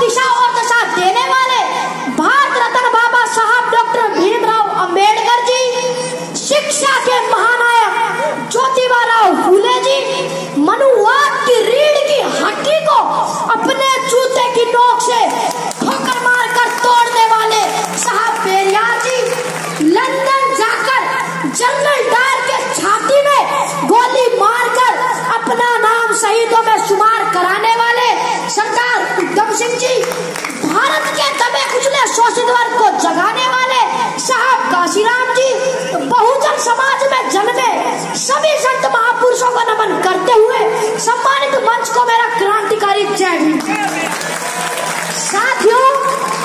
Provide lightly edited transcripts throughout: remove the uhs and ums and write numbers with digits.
दिशा और दशा देने वाले भारत रत्न बाबा साहब डॉक्टर भीमराव अंबेडकर जी, शिक्षा के महानायक ज्योतिबा फूले जी, मनुवाद की रीढ़ की हड्डी को अपने जूते की नोक से ठोकर मारकर तोड़ने वाले साहब पेरियार जी, लंदन जाकर जनरल डायर के छाती में गोली मारकर अपना नाम शहीदों में शुमार कराने वाले सरदार उधम सिंह जी, भारत के दबे कुचले शोषित वर्ग को जगाने वाले साहब काशीराम जी, बहुजन समाज में जन्मे सभी संत महापुरुषों को नमन करते हुए सम्मानित मंच को मेरा क्रांतिकारी जय भीम। साथियों,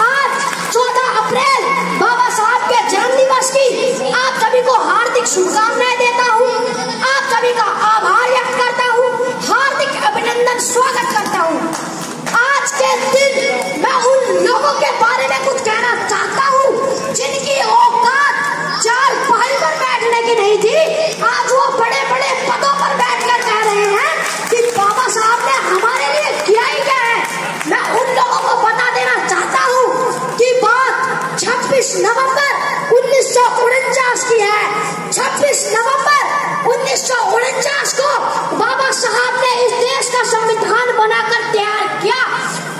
आज 14 अप्रैल बाबा साहब के जन्म दिवस की आप सभी को हार्दिक शुभकामनाएं देता हूँ। आप सभी का आभार व्यक्त करता हूँ, हार्दिक अभिनंदन स्वागत करता हूँ। आज के दिन मैं उन लोगों के बारे में कुछ कहना चाहता हूँ जिनकी औकात चार पाई पर बैठने की नहीं थी, आज वो बड़े बड़े पदों पर बैठकर कह रहे हैं कि बाबा साहब ने हमारे लिए किया ही क्या है। मैं उन लोगों को बता देना चाहता हूँ कि बात 26 नवंबर 1949 की है। 26 नवंबर 1949 को बाबा साहब ने इस देश का संविधान बनाकर तैयार किया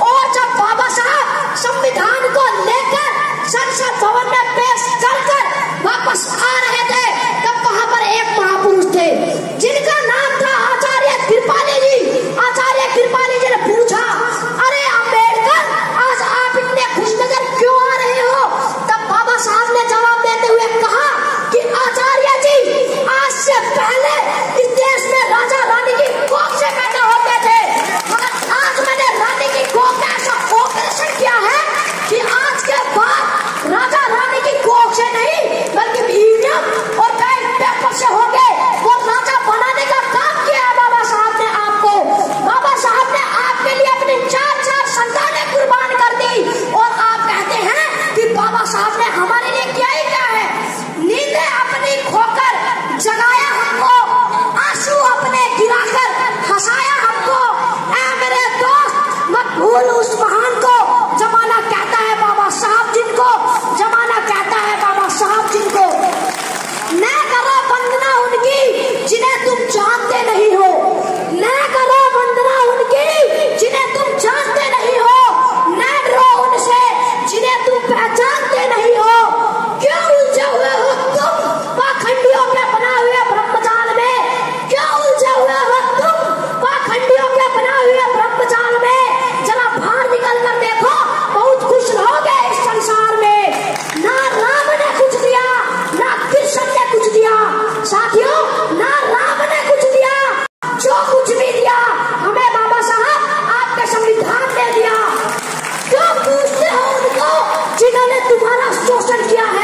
और जब बाबा साहब संविधान को लेकर संसद भवन में पेश कर वापस आ रहे थे, तब वहां पर एक महापुरुष थे जिनका नाम था आचार्य कृपाली जी। आचार्य कृपाली जी ने पूछा, अरे अम्बेडकर, आज आप इतने खुशनजर क्यों आ रहे हो? तब बाबा साहब ने जवाब देते हुए कहा कि आचार्य जी, आज से पहले इस देश में राजा रानी की कोख से पैदा होते थे, मगर आज मैंने रानी की कोख का ऐसा ऑपरेशन किया है कि आज के बाद राजा रानी की कोख से नहीं बल्कि ईवीएम और बैलेट पेपर से हो गए वो राजा बनाने का काम किया है बाबा साहब ने आपको। बाबा साहब ने आपके लिए अपनी 4 संतानें कुर्बान कर दी और आप कहते हैं कि बाबा साहब ने हमारे लिए किया ही क्या है। नींदें अपनी खोकर जगाया हमको, आंसू अपने गिराकर हंसाया हमको। ऐ मेरे दोस्त, मत भूल उस महान को, जमाना कहता है बाबा साहब जिनको, जमाना कहता है बाबा साहब जिनको। न करो वंदना उनकी जिन्हें तुम जानते नहीं हो, न करो वंदना उनकी जिन्हें तुम जानते नहीं हो, न डरो उनसे जिन्हें तुम पहचानते नहीं हो। क्यों उलझे हुए हो तुम पाखंडियों के बनाए हुए ब्रह्मजाल में? क्यों उलझे हुए हो तुम पाखंडियों के बनाए हुए ब्रह्मजाल में? जरा बाहर निकल कर देखो, बहुत खुश रहोगे इस संसार में। ना राम ने कुछ दिया, ना कृष्ण ने कुछ दिया। साथियों, ना राम ने कुछ दिया, जो कुछ भी दिया हमें बाबा साहब आपके संविधान ने दिया। क्यों पूछते हो उनको जिन्होंने तुम्हारा शोषण किया है?